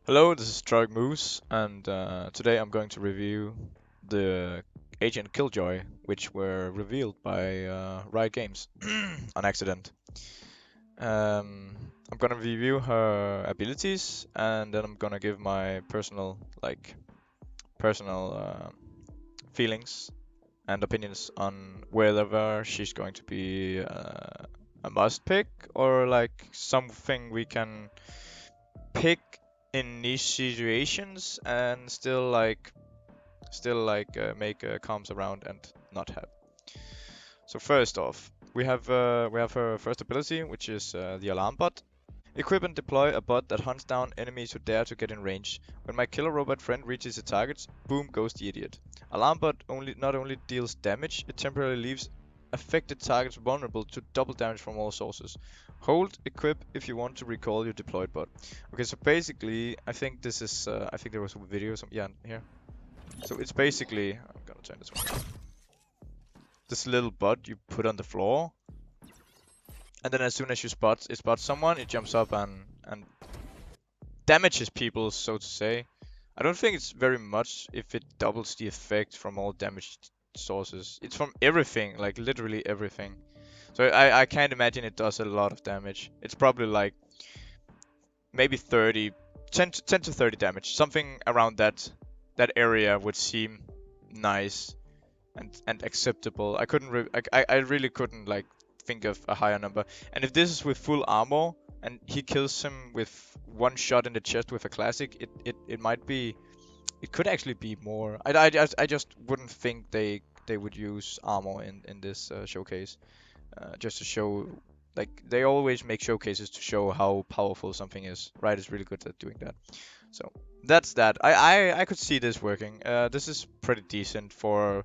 Hello, this is TropicMoose, and today I'm going to review the Agent Killjoy, which were revealed by Riot Games on accident. I'm gonna review her abilities, and then I'm gonna give my personal feelings and opinions on whether she's going to be a must pick or like something we can pick in niche situations and still make comms around and not have. So first off, we have her first ability, which is the alarm bot. Equip and deploy a bot that hunts down enemies who dare to get in range. When my killer robot friend reaches its targets, boom goes the idiot. Alarm bot not only deals damage, it temporarily leaves affected targets vulnerable to double damage from all sources. Hold equip if you want to recall your deployed bot. Okay, so basically, I think this is I think there was a video yeah, here. So it's basically, I'm gonna turn this one. This little bot you put on the floor, and then as soon as you spot someone, it jumps up and damages people, so to say. I don't think it's very much if it doubles the effect from all damaged sources. It's from everything, like literally everything. So I can't imagine it does a lot of damage. It's probably like maybe 30, 10 to 30 damage. Something around that area would seem nice and acceptable. I really couldn't like think of a higher number. And if this is with full armor and he kills him with one shot in the chest with a classic, it might be, it could actually be more. I just wouldn't think they would use armor in this showcase, just to show, like they always make showcases to show how powerful something is. Riot is really good at doing that. So that's that. I could see this working. This is pretty decent for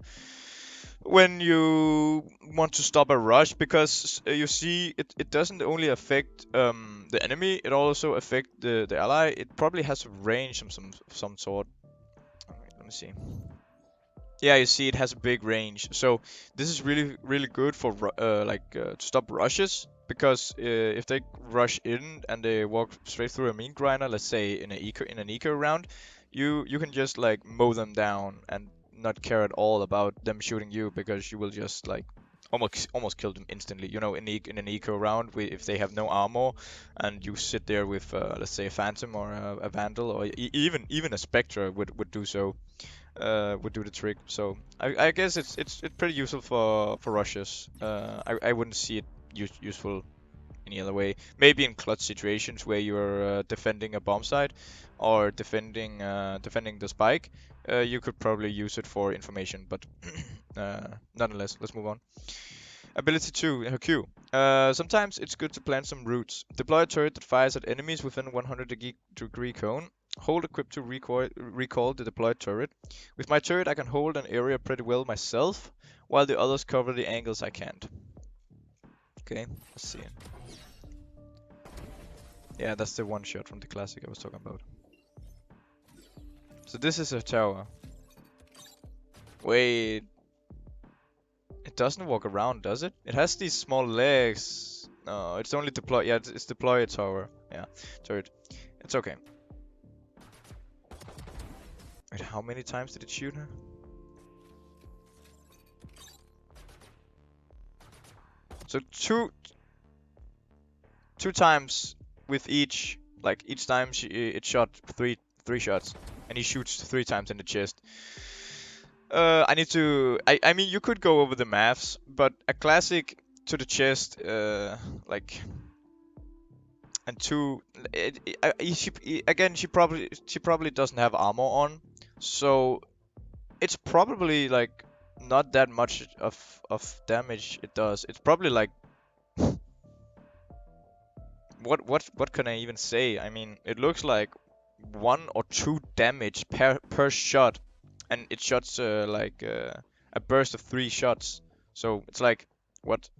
when you want to stop a rush, because you see it doesn't only affect the enemy, it also affect the ally. It probably has a range of some sort. Alright, let me see. Yeah, you see it has a big range. So this is really good for to stop rushes, because if they rush in and they walk straight through a mean grinder, let's say in an eco round, you can just like mow them down and not care at all about them shooting you, because you will just like almost kill them instantly. You know, in an eco round, if they have no armor, and you sit there with let's say a phantom or a vandal, or even a spectre would do so, would do the trick. So I guess it's pretty useful for rushes. I wouldn't see it useful any other way. Maybe in clutch situations where you're defending a bomb site or defending the spike, you could probably use it for information. But nonetheless, let's move on. Ability 2, her Q. Sometimes it's good to plant some roots. Deploy a turret that fires at enemies within 100-degree cone. Hold equipped to recall the deployed turret. With my turret, I can hold an area pretty well myself, while the others cover the angles I can't. Okay, let's see. Yeah, that's the one shot from the classic I was talking about. So this is a tower. Wait, it doesn't walk around, does it? It has these small legs. No, it's only deploy. Yeah, it's deploy a tower. Yeah, turret. It's okay. Wait, how many times did it shoot her? So two times with each. Like each time it shot three shots, and he shoots 3 times in the chest. I need to. I mean, you could go over the maths, but a classic to the chest, like, and two. Again, she probably doesn't have armor on, so it's probably like not that much of damage it does. It's probably like, what can I even say? I mean, it looks like 1 or 2 damage per shot, and it shots a burst of 3 shots. So it's like what,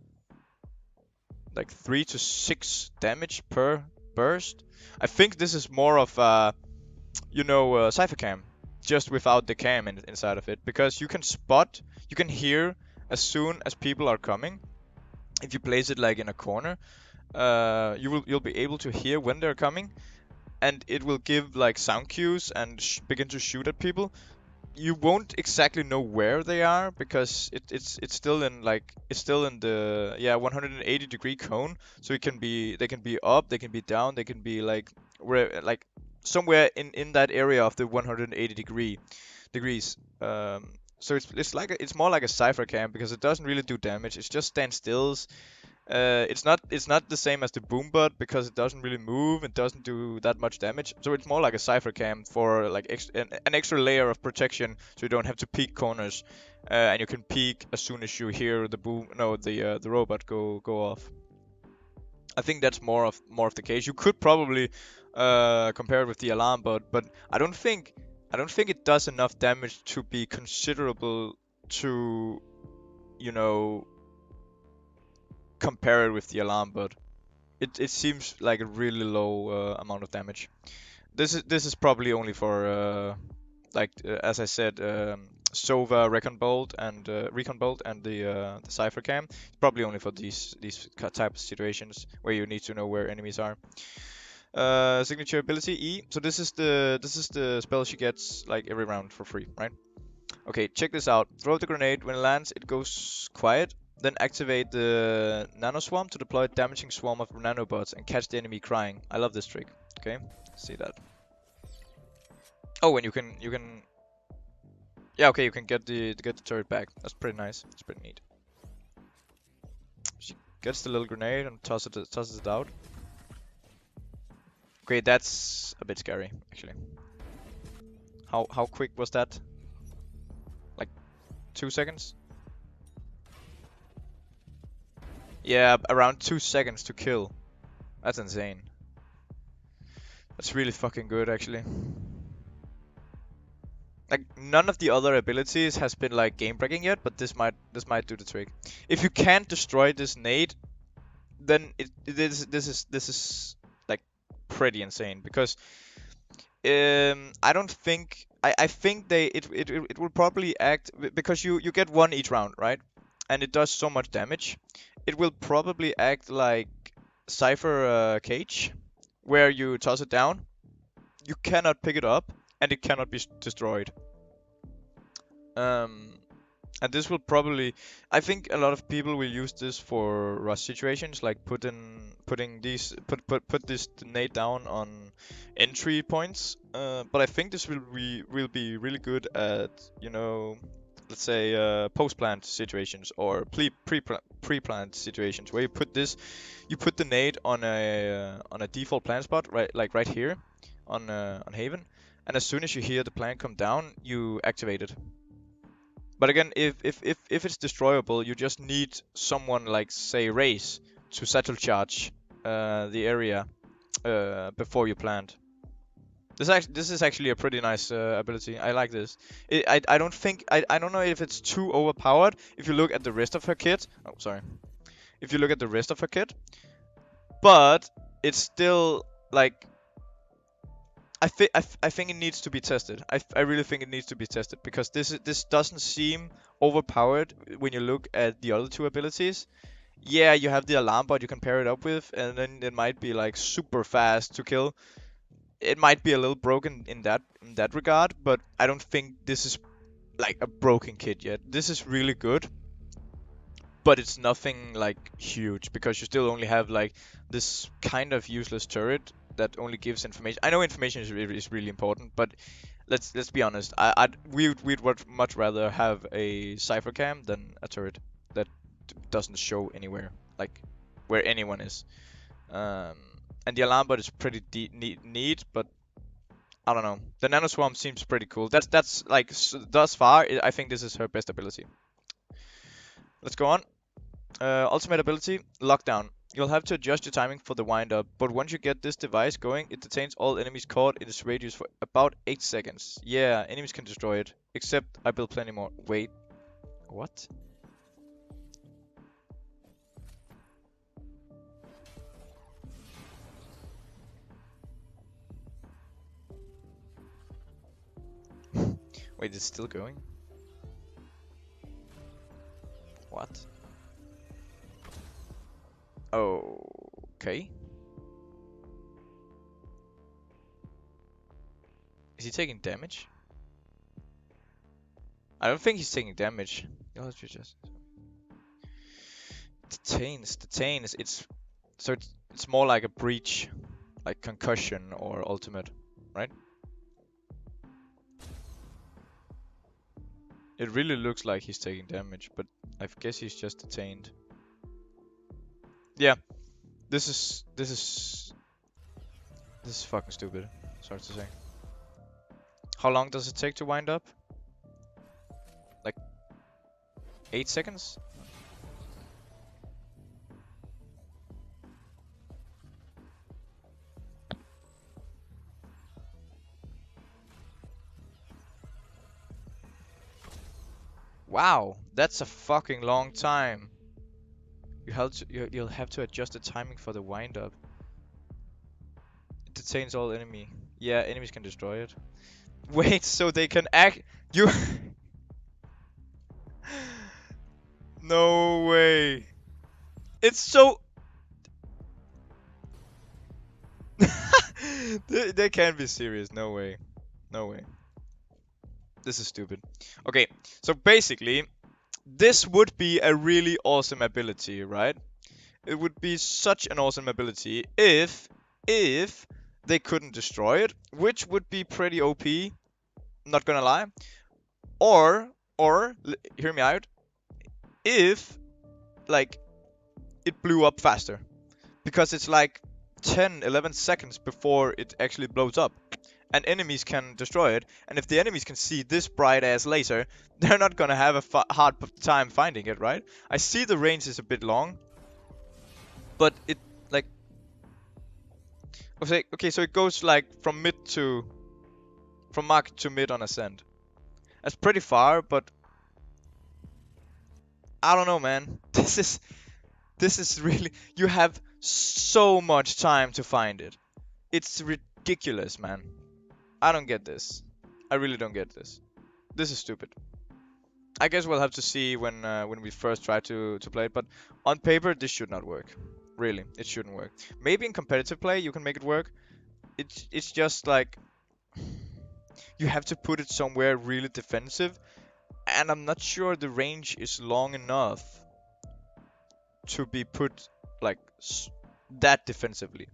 like 3 to 6 damage per burst. I think this is more of Cypher cam, just without the cam inside of it, because you can hear as soon as people are coming. If you place it like in a corner, you'll be able to hear when they're coming, and it will give like sound cues and begin to shoot at people. You won't exactly know where they are because it's still in like it's still in the 180-degree cone. So they can be up, they can be down, they can be like where like somewhere in that area of the 180 degrees. So it's more like a cipher cam because it doesn't really do damage. It's just standstills. It's not the same as the boombot because it doesn't really move and doesn't do that much damage. So it's more like a cipher cam for like an extra layer of protection, so you don't have to peek corners, and you can peek as soon as you hear the robot go off. I think that's more of the case. You could probably compare it with the alarm bot, but I don't think it does enough damage to be considerable to, you know, compare it with the alarm bot. It seems like a really low amount of damage. This is probably only for as I said, Sova Recon Bolt and the Cypher Cam. It's probably only for these type of situations where you need to know where enemies are. Signature ability E. So this is the spell she gets like every round for free, right? Okay, check this out. Throw the grenade. When it lands, it goes quiet. Then activate the Nano Swarm to deploy a damaging swarm of nanobots and catch the enemy crying. I love this trick. Okay, see that. Oh, and you can yeah, okay, you can get the turret back. That's pretty nice. It's pretty neat. She gets the little grenade and tosses it out. Okay, that's a bit scary actually. How quick was that? Like 2 seconds? Yeah, around 2 seconds to kill. That's insane. That's really fucking good, actually. Like none of the other abilities has been like game breaking yet, but this might do the trick. If you can't destroy this nade, then this is like pretty insane because I don't think I think it will probably act because you get one each round, right? And it does so much damage. It will probably act like Cypher Cage, where you toss it down, you cannot pick it up, and it cannot be destroyed. Um, and this will probably, I think a lot of people will use this for rush situations, like put this nade down on entry points. But I think this will be really good at, let's say post-plant situations or pre-plant situations where you put the nade on a default plant spot, right, like right here on Haven, and as soon as you hear the plant come down, you activate it. But again, if it's destroyable, you just need someone like, say, Raze to satchel charge the area before you plant. This is actually a pretty nice ability. I like this. I don't know if it's too overpowered. If you look at the rest of her kit, oh sorry, if you look at the rest of her kit, but it's still like I think it needs to be tested. I really think it needs to be tested because this doesn't seem overpowered when you look at the other two abilities. Yeah, you have the alarm bot you can pair it up with, and then it might be like super fast to kill. It might be a little broken in that regard, but I don't think this is like a broken kit yet. This is really good, but it's nothing like huge because you still only have like this kind of useless turret that only gives information. I know information is really important, but let's be honest. We'd much rather have a cipher cam than a turret that doesn't show anywhere, like where anyone is. Um, and the alarm bot is pretty neat, but I don't know. The nano swarm seems pretty cool. That's like thus far, I think this is her best ability. Let's go on. Ultimate ability, Lockdown. You'll have to adjust your timing for the wind-up, but once you get this device going, it detains all enemies caught in its radius for about 8 seconds. Yeah, enemies can destroy it, except I built plenty more. Wait, what? Wait, it's still going? What? Okay. Is he taking damage? I don't think he's taking damage. Oh, let's just detains. It's more like a breach, like concussion or ultimate, right? It really looks like he's taking damage, but I guess he's just detained. Yeah, this is fucking stupid. Sorry to say. How long does it take to wind up? Like 8 seconds? Wow, that's a fucking long time. You'll have to adjust the timing for the wind up. It detains all enemy. Yeah, enemies can destroy it. Wait, so they can act you No way. It's so they can't be serious. No way. No way. This is stupid. Okay, so basically this would be a really awesome ability, right? It would be such an awesome ability if they couldn't destroy it, which would be pretty OP, not gonna lie. Or hear me out, if like it blew up faster, because it's like 10, 11 seconds before it actually blows up, and enemies can destroy it. And if the enemies can see this bright ass laser, they're not gonna have a hard time finding it, right? I see the range is a bit long, but it like okay, so it goes like from market to mid on ascent. That's pretty far, but I don't know, man. This is really, you have so much time to find it. It's ridiculous, man. I don't get this. I really don't get this. This is stupid. I guess we'll have to see when we first try to play it, but on paper this should not work. Really, it shouldn't work. Maybe in competitive play you can make it work. It's just like you have to put it somewhere really defensive, and I'm not sure the range is long enough to be put like that defensively,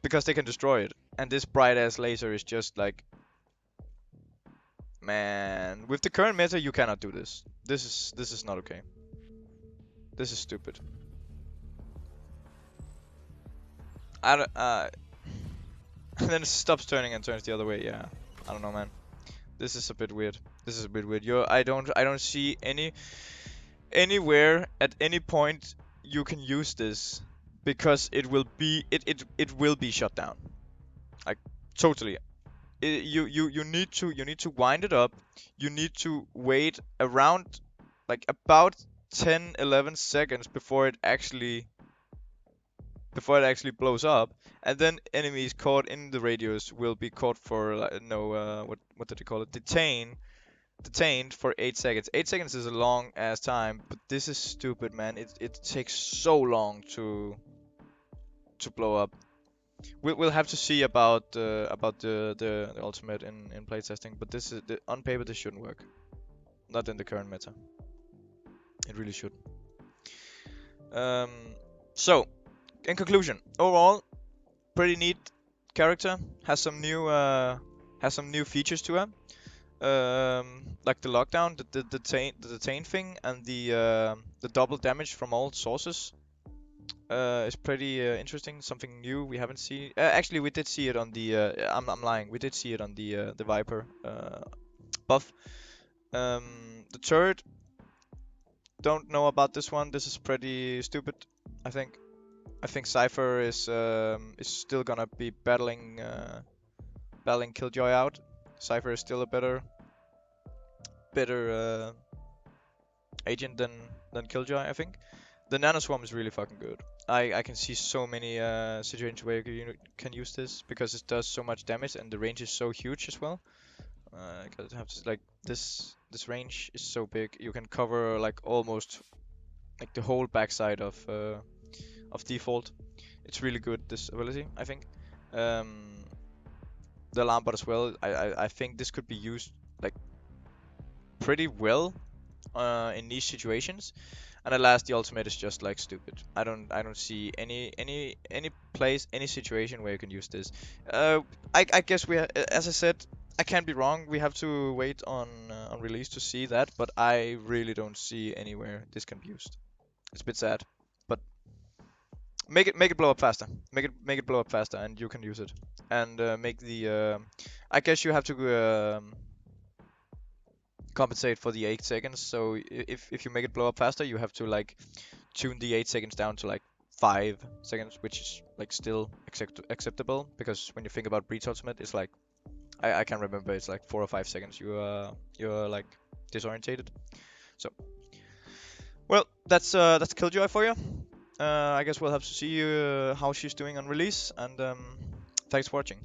because they can destroy it. And this bright ass laser is just like, man, with the current meta you cannot do this. This is not okay. This is stupid. I don't, and then it stops turning and turns the other way. Yeah, I don't know, man. This is a bit weird. This is a bit weird. I don't see anywhere at any point you can use this, because it will be shut down. Like totally. You need to wind it up. You need to wait around like about 10 11 seconds before it actually blows up, and then enemies caught in the radius will be caught for no what did they call it, detained for 8 seconds. 8 seconds is a long ass time, but this is stupid, man. It takes so long to blow up. We'll have to see about the ultimate in playtesting, but this is on paper this shouldn't work. Not in the current meta. It really shouldn't. So in conclusion, overall, pretty neat character. Has some new features to her. Like the lockdown, the detain thing, and the double damage from all sources. Is pretty interesting. Something new we haven't seen. Actually, we did see it on the. I'm lying. We did see it on the Viper buff. The turret. Don't know about this one. This is pretty stupid, I think. I think Cypher is still gonna be battling Killljoy out. Cypher is still a better agent than Killljoy, I think. The Nanoswarm is really fucking good. I can see so many situations where you can use this, because it does so much damage and the range is so huge as well. Because have to, like this range is so big, you can cover like almost like the whole backside of default. It's really good, this ability, I think. Um, the alarm bot as well. I think this could be used like pretty well in niche situations. And at last, the ultimate is just like stupid. I don't see any place, any situation where you can use this. I guess as I said, I can't be wrong. We have to wait on release to see that, but I really don't see anywhere this can be used. It's a bit sad, but make it blow up faster. Make it blow up faster, and you can use it. And make the I guess you have to compensate for the 8 seconds. So if you make it blow up faster, you have to like tune the 8 seconds down to like 5 seconds, which is like still acceptable, because when you think about Breach Ultimate, it's like I can't remember, it's like 4 or 5 seconds you're like disorientated. So well, that's Killjoy for you. I guess we'll have to see how she's doing on release, and thanks for watching.